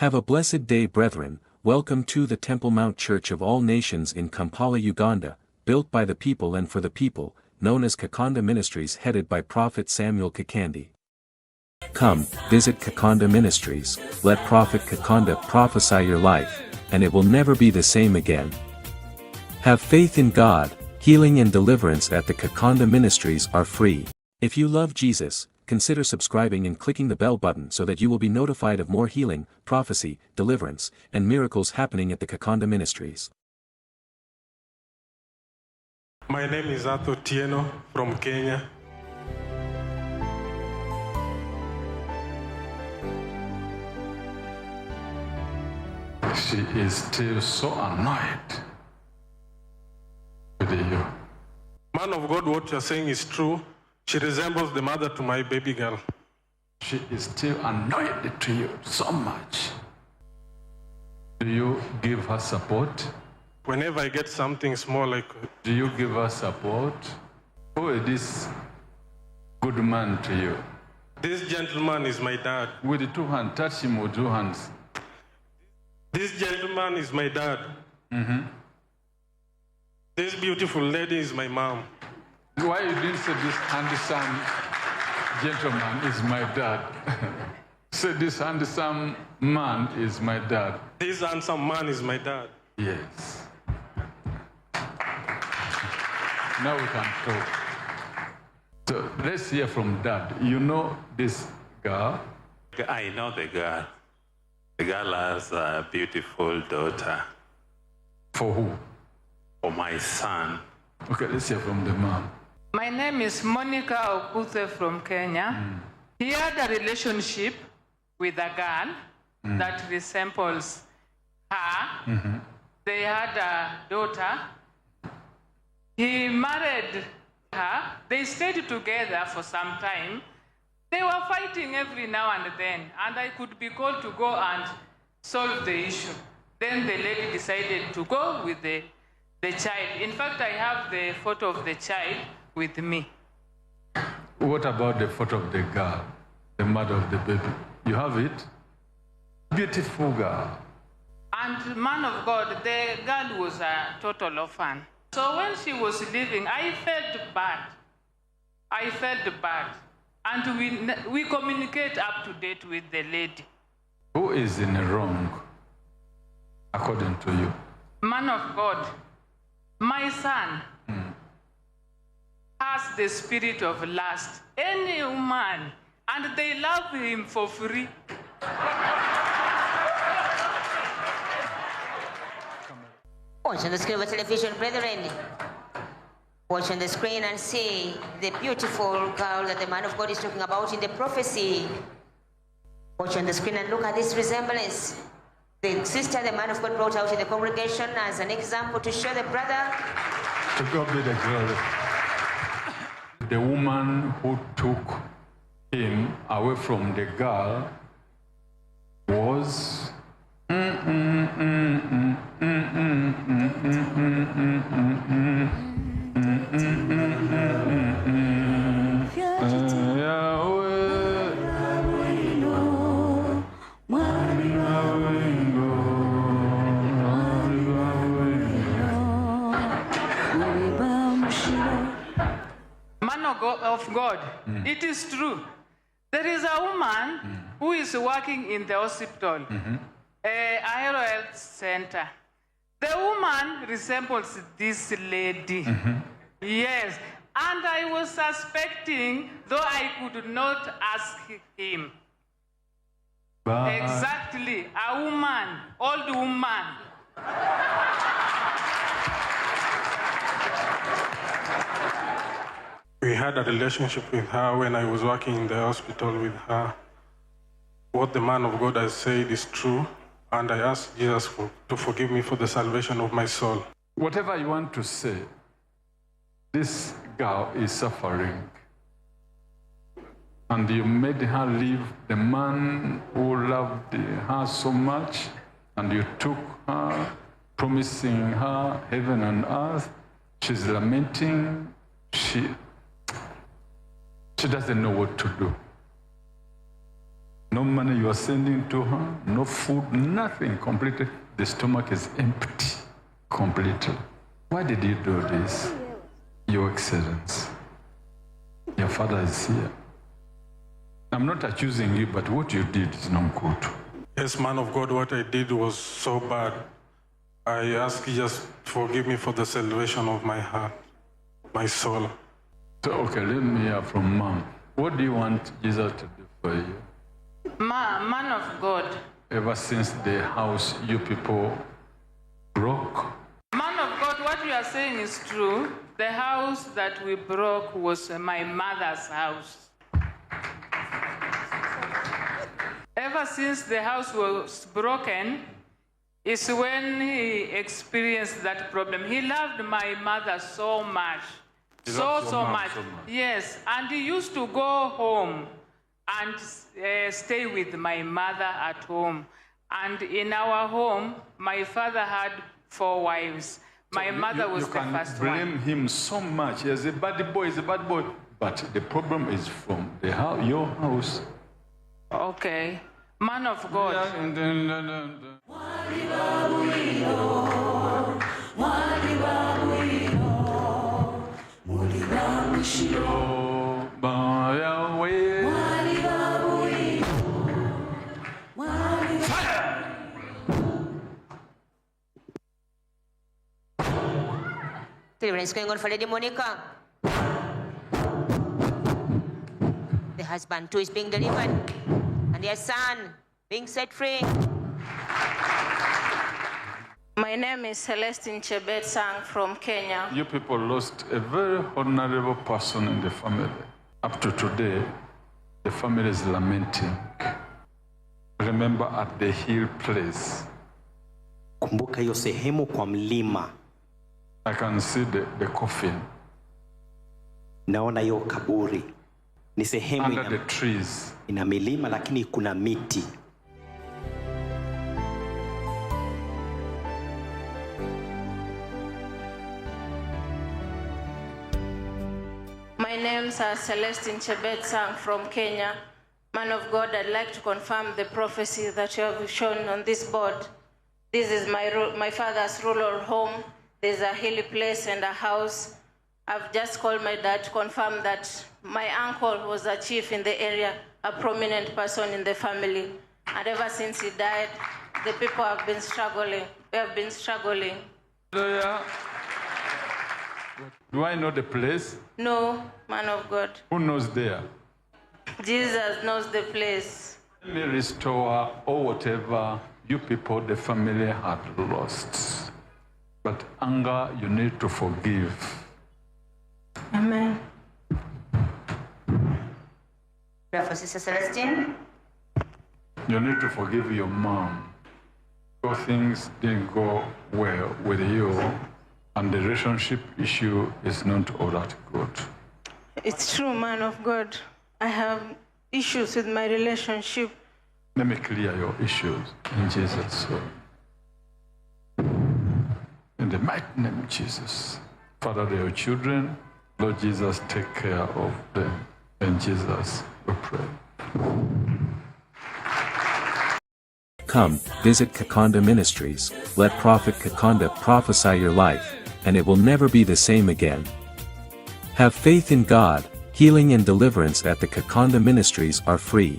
Have a blessed day, brethren. Welcome to the Temple Mount Church of All Nations in Kampala, Uganda, built by the people and for the people, known as Kakande Ministries, headed by Prophet Samuel Kakande. Come, visit Kakande Ministries, let Prophet Kakande prophesy your life, and it will never be the same again. Have faith in God. Healing and deliverance at the Kakande Ministries are free. If you love Jesus, consider subscribing and clicking the bell button so that you will be notified of more healing, prophecy, deliverance, and miracles happening at the Kakande Ministries. My name is Tieno from Kenya. She is still so annoyed with you. Man of God, what you're saying is true. She resembles the mother to my baby girl. She is still annoyed to you so much. Do you give her support? Whenever I get something small like... Do you give her support? Who is this good man to you? This gentleman is my dad. With the two hands, touch him with two hands. This gentleman is my dad. This beautiful lady is my mom. Why you didn't say this handsome gentleman is my dad? Say this handsome man is my dad. This handsome man is my dad. Yes. Now we can talk. So let's hear from Dad. You know this girl? I know the girl. The girl has a beautiful daughter. For who? For my son. Okay, let's hear from the mom. My name is Monica Okuthe from Kenya. He had a relationship with a girl that resembles her. They had a daughter. He married her. They stayed together for some time. They were fighting every now and then, and I could be called to go and solve the issue. Then the lady decided to go with the child. In fact, I have the photo of the child with me. What about the photo of the girl, the mother of the baby? You have it? Beautiful girl. And man of God, the girl was a total orphan. So when she was leaving, I felt bad. And we communicate up to date with the lady. Who is in the wrong, according to you? Man of God, my son has the spirit of lust. Any woman, and they love him for free. Watch on the screen of television, brethren. Watch on the screen and see the beautiful girl that the man of God is talking about in the prophecy. Watch on the screen and look at this resemblance. The sister the man of God brought out in the congregation as an example to show the brother. To God be the glory. The woman who took him away from the girl was of God. It is true. There is a woman who is working in the hospital, a health center. The woman resembles this lady. Yes. And I was suspecting, though I could not ask him. Exactly. A woman, old woman. We had a relationship with her when I was working in the hospital with her. What the man of God has said is true, and I asked Jesus to forgive me for the salvation of my soul. Whatever you want to say, this girl is suffering. And you made her leave the man who loved her so much, and you took her, promising her heaven and earth. She's lamenting. She doesn't know what to do. No money you are sending to her, no food, nothing, completely. The stomach is empty, completely. Why did you do this? Your Excellency, your father is here. I'm not accusing you, but what you did is not good. Yes, man of God, what I did was so bad. I ask you just forgive me for the salvation of my heart, my soul. So, okay, let me hear from Mom. What do you want Jesus to do for you? Man of God. Ever since the house you people broke? Man of God, what you are saying is true. The house that we broke was my mother's house. Ever since the house was broken, is when he experienced that problem. He loved my mother so much. So much. Yes, and he used to go home and stay with my mother at home. And in our home, my father had 4 wives. My mother was the first one. You can blame him so much. He's a bad boy, he's a bad boy. But the problem is from your house. Okay. Man of God. Deliverance going on for Lady Monica. The husband too is being delivered, and their son being set free. My name is Celestine Chebet Sang from Kenya. You people lost a very honorable person in the family. Up to today, the family is lamenting. Remember at the hill place. Kumbuka hiyo sehemu kwa mlima. I can see the coffin. Naona hiyo kaburi. Ni sehemu under the trees. Ina milima lakini kuna miti. My names are Celestine Chebet Sang from Kenya. Man of God, I'd like to confirm the prophecy that you have shown on this board. This is my father's rural home. There's a hilly place and a house. I've just called my dad to confirm that my uncle was a chief in the area, a prominent person in the family. And ever since he died, the people have been struggling. We have been struggling. Do I know the place? No, man of God. Who knows there? Jesus knows the place. Let me restore all whatever you people, the family, had lost. But anger, you need to forgive. Amen. Pray for Sister Celestine. You need to forgive your mom. Because things didn't go well with you, and the relationship issue is not all that good. It's true, man of God. I have issues with my relationship. Let me clear your issues in Jesus' name. In the mighty name of Jesus. Father, they are your children. Lord Jesus, take care of them. In Jesus, we pray. Come, visit Kakande Ministries, let Prophet Kakande prophesy your life, and it will never be the same again. Have faith in God. Healing and deliverance at the Kakande Ministries are free.